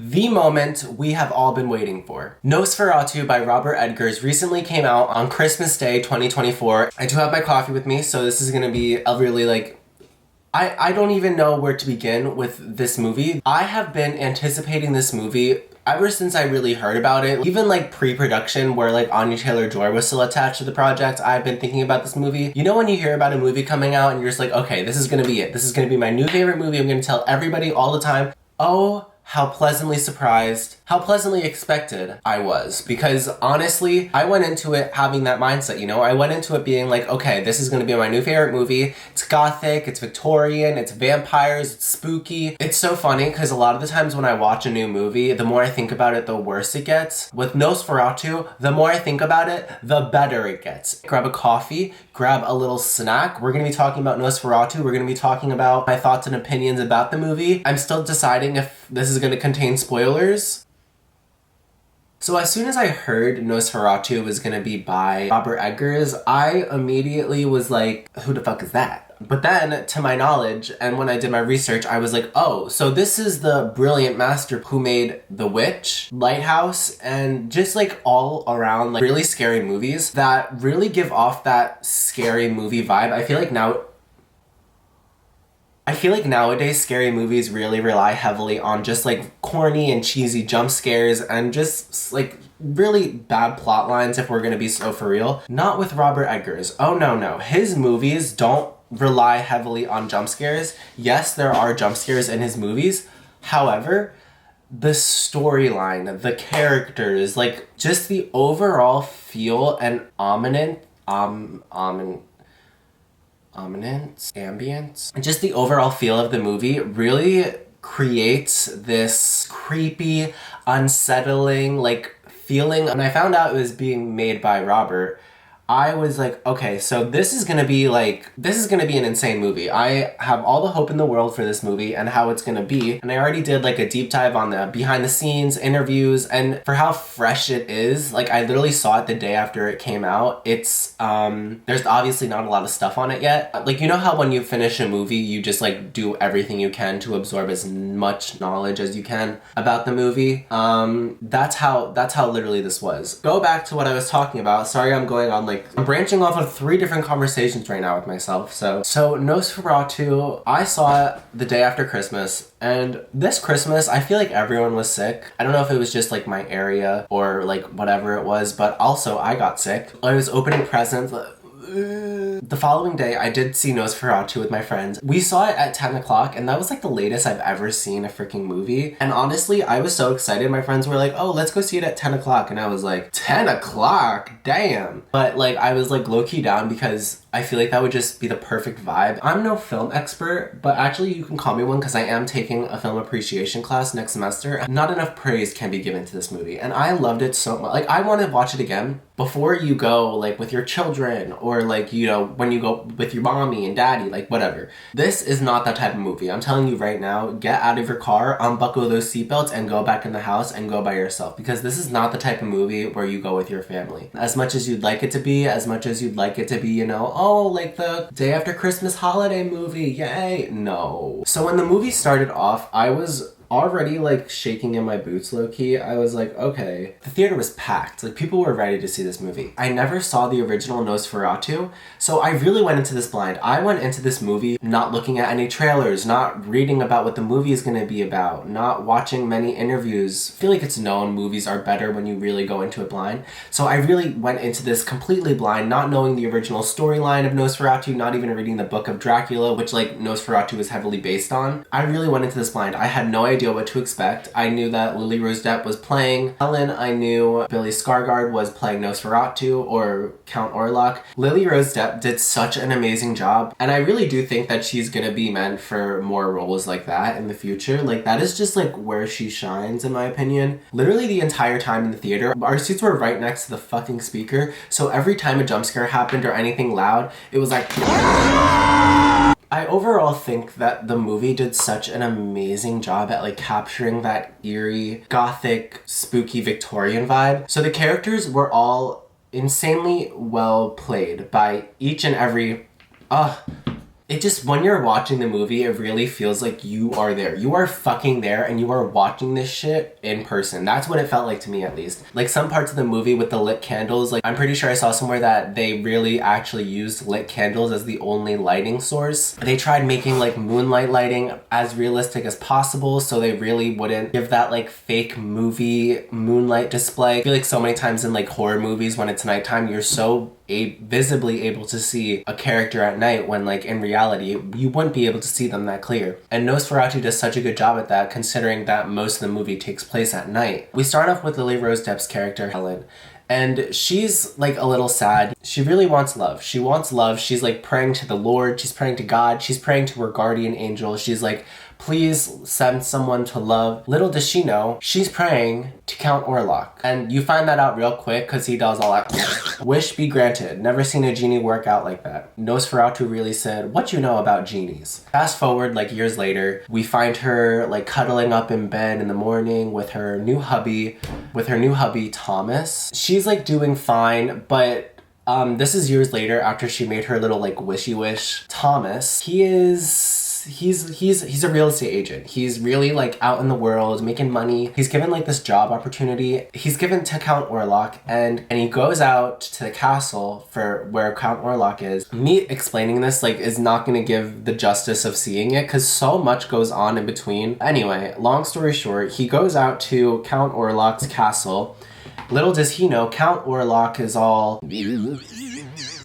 The moment we have all been waiting for. Nosferatu by Robert Edgars recently came out on Christmas Day 2024. I do have my coffee with me, so this is gonna be a really I don't even know where to begin with this movie. I have been anticipating this movie ever since I really heard about it. Even like pre-production where like Anya Taylor-Joy was still attached to the project, I've been thinking about this movie. You know when you hear about a movie coming out and you're just like, okay, this is gonna be it. This is gonna be my new favorite movie. I'm gonna tell everybody all the time. Oh, how pleasantly surprised, how pleasantly expected I was. Because honestly, I went into it having that mindset, you know? I went into it being like, okay, this is gonna be my new favorite movie. It's gothic, it's Victorian, it's vampires, it's spooky. It's so funny because a lot of the times when I watch a new movie, the more I think about it, the worse it gets. With Nosferatu, the more I think about it, the better it gets. Grab a coffee, grab a little snack. We're gonna be talking about Nosferatu. We're gonna be talking about my thoughts and opinions about the movie. I'm still deciding if this is gonna contain spoilers. So as soon as I heard Nosferatu was gonna be by Robert Edgars, I immediately was like, who the fuck is that? But then, to my knowledge, and when I did my research, I was like, oh, so this is the brilliant master who made The Witch, Lighthouse, and just like all around like really scary movies that really give off that scary movie vibe. I feel like nowadays scary movies really rely heavily on just like corny and cheesy jump scares and just like really bad plot lines if we're gonna be so for real. Not with Robert Edgars. Oh no. His movies don't rely heavily on jump scares. Yes, there are jump scares in his movies. However, the storyline, the characters, like just the overall feel and ambience, and just the overall feel of the movie really creates this creepy, unsettling, like feeling. When I found out it was being made by Robert, I was like, okay, so this is gonna be an insane movie. I have all the hope in the world for this movie and how it's gonna be. And I already did like a deep dive on the behind the scenes interviews, and for how fresh it is, like I literally saw it the day after it came out. It's, there's obviously not a lot of stuff on it yet. Like, you know how when you finish a movie, you just like do everything you can to absorb as much knowledge as you can about the movie? That's how literally this was. Go back to what I was talking about. Sorry, I'm going on like, I'm branching off of 3 different conversations right now with myself. So Nosferatu, I saw it the day after Christmas, and this Christmas, I feel like everyone was sick. I don't know if it was just like my area or like whatever it was, but also I got sick. I was opening presents. The following day, I did see Nosferatu with my friends. We saw it at 10 o'clock, and that was like the latest I've ever seen a freaking movie. And honestly, I was so excited. My friends were like, oh, let's go see it at 10 o'clock. And I was like, 10 o'clock? Damn. But like, I was like low-key down because I feel like that would just be the perfect vibe. I'm no film expert, but actually you can call me one because I am taking a film appreciation class next semester. Not enough praise can be given to this movie, and I loved it so much. Like, I want to watch it again before you go like with your children, or like, you know, when you go with your mommy and daddy, like whatever. This is not that type of movie. I'm telling you right now, get out of your car, unbuckle those seatbelts, and go back in the house and go by yourself, because this is not the type of movie where you go with your family. As much as you'd like it to be, you know, oh, like the day after Christmas holiday movie, yay. No. So when the movie started off, I was already like shaking in my boots low-key. I was like, okay. The theater was packed. Like, people were ready to see this movie. I never saw the original Nosferatu, so I really went into this blind. I went into this movie not looking at any trailers, not reading about what the movie is going to be about, not watching many interviews. I feel like it's known movies are better when you really go into it blind. So I really went into this completely blind, not knowing the original storyline of Nosferatu, not even reading the book of Dracula, which like Nosferatu is heavily based on. I really went into this blind. I had no idea what to expect. I knew that Lily Rose Depp was playing Helen. I knew Billy Skarsgård was playing Nosferatu, or Count Orlok. Lily Rose Depp did such an amazing job, and I really do think that she's gonna be meant for more roles like that in the future. Like, that is just like where she shines, in my opinion. Literally the entire time in the theater, our seats were right next to the fucking speaker, so every time a jump scare happened or anything loud, it was like I overall think that the movie did such an amazing job at like capturing that eerie, gothic, spooky Victorian vibe. So the characters were all insanely well played by each and every it just, when you're watching the movie, it really feels like you are there. You are fucking there and you are watching this shit in person. That's what it felt like to me, at least. Like some parts of the movie with the lit candles, like I'm pretty sure I saw somewhere that they really actually used lit candles as the only lighting source. They tried making like moonlight lighting as realistic as possible so they really wouldn't give that like fake movie moonlight display. I feel like so many times in like horror movies when it's nighttime, you're so visibly able to see a character at night when like in reality you wouldn't be able to see them that clear. And Nosferatu does such a good job at that, considering that most of the movie takes place at night. We start off with Lily Rose Depp's character Helen, and she's like a little sad. She really wants love. She wants love. She's like praying to the Lord. She's praying to God. She's praying to her guardian angel. She's like, please send someone to love. Little does she know, she's praying to Count Orlok. And you find that out real quick because he does all that. Wish be granted. Never seen a genie work out like that. Nosferatu really said, what you know about genies? Fast forward like years later, we find her like cuddling up in bed in the morning with her new hubby Thomas. She's like doing fine, but this is years later after she made her little like wishy wish. Thomas, he's a real estate agent. He's really like out in the world making money. He's given like this job opportunity. He's given to Count Orlok, and he goes out to the castle for where Count Orlok is. Me explaining this like is not going to give the justice of seeing it because so much goes on in between. Anyway, long story short, he goes out to Count Orlok's castle. Little does he know, Count Orlok is all...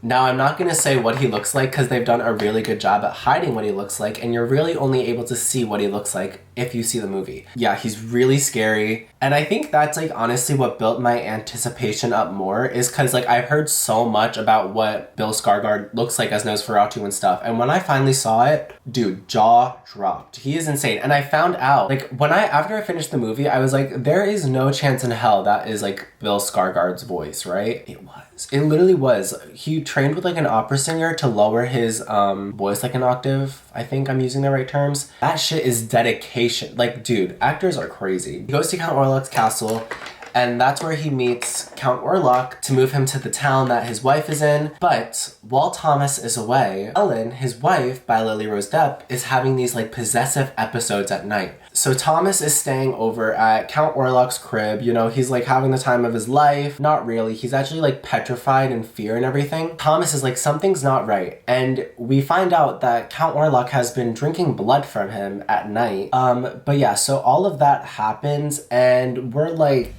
Now, I'm not going to say what he looks like because they've done a really good job at hiding what he looks like, and you're really only able to see what he looks like if you see the movie. Yeah, he's really scary. And I think that's like honestly what built my anticipation up more, is because like I've heard so much about what Bill Skarsgård looks like as Nosferatu and stuff. And when I finally saw it, dude, jaw dropped. He is insane. And I found out like after I finished the movie, I was like, there is no chance in hell that is like Bill Skarsgård's voice, right? It was. It literally was. He trained with like an opera singer to lower his voice like an octave. I think I'm using the right terms. That shit is dedication. Like, dude, actors are crazy. He goes to Count Orlok's castle, and that's where he meets Count Orlok to move him to the town that his wife is in. But while Thomas is away, Ellen, his wife by Lily Rose Depp, is having these like possessive episodes at night. So Thomas is staying over at Count Orlok's crib. You know, he's like having the time of his life. Not really. He's actually like petrified in fear and everything. Thomas is like, something's not right. And we find out that Count Orlok has been drinking blood from him at night. But yeah, so all of that happens and we're like...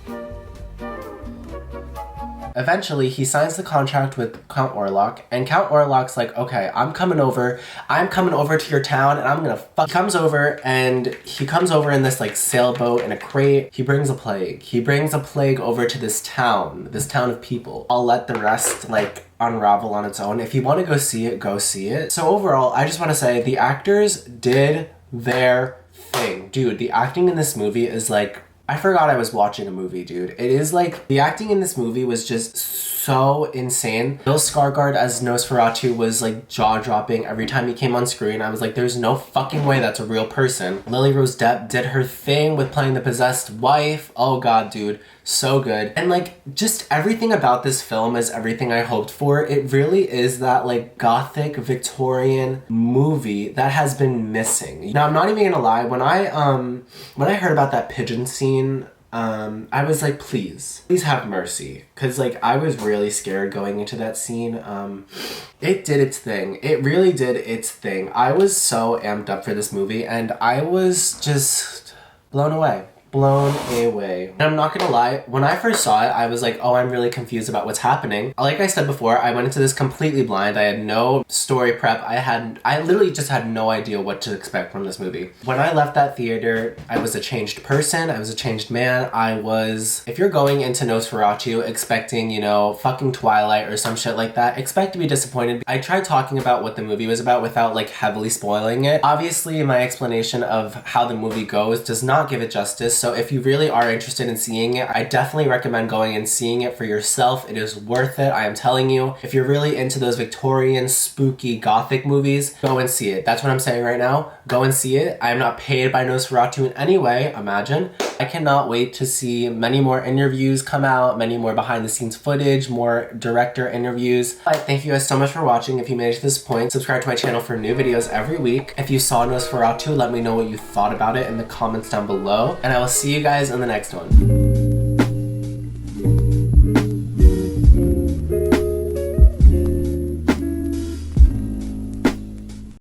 Eventually, he signs the contract with Count Orlok, and Count Orlok's like, okay, I'm coming over to your town, and I'm gonna fuck. He comes over in this like sailboat in a crate. He brings a plague over to this town of people. I'll let the rest like unravel on its own. If you want to go see it, go see it. So overall, I just want to say the actors did their thing. Dude, the acting in this movie is like, I forgot I was watching a movie, dude. It is like, the acting in this movie was just so insane. Bill Skarsgård as Nosferatu was like jaw-dropping every time he came on screen. I was like, there's no fucking way that's a real person. Lily Rose Depp did her thing with playing the possessed wife. Oh god, dude. So good. And like, just everything about this film is everything I hoped for. It really is that like gothic Victorian movie that has been missing. Now, I'm not even gonna lie, when I heard about that pigeon scene, I was like, please have mercy. Cause like, I was really scared going into that scene. It did its thing. It really did its thing. I was so amped up for this movie and I was just blown away. And I'm not gonna lie, when I first saw it, I was like, oh, I'm really confused about what's happening. Like I said before, I went into this completely blind. I had no story prep. I literally just had no idea what to expect from this movie. When I left that theater, I was a changed person. I was a changed man. If you're going into Nosferatu expecting, you know, fucking Twilight or some shit like that, expect to be disappointed. I tried talking about what the movie was about without like heavily spoiling it. Obviously, my explanation of how the movie goes does not give it justice. So if you really are interested in seeing it, I definitely recommend going and seeing it for yourself. It is worth it, I am telling you. If you're really into those Victorian, spooky, gothic movies, go and see it. That's what I'm saying right now. Go and see it. I am not paid by Nosferatu in any way, imagine. I cannot wait to see many more interviews come out, many more behind the scenes footage, more director interviews. Thank you guys so much for watching. If you made it to this point, subscribe to my channel for new videos every week. If you saw Nosferatu, let me know what you thought about it in the comments down below, and I will see you guys in the next one.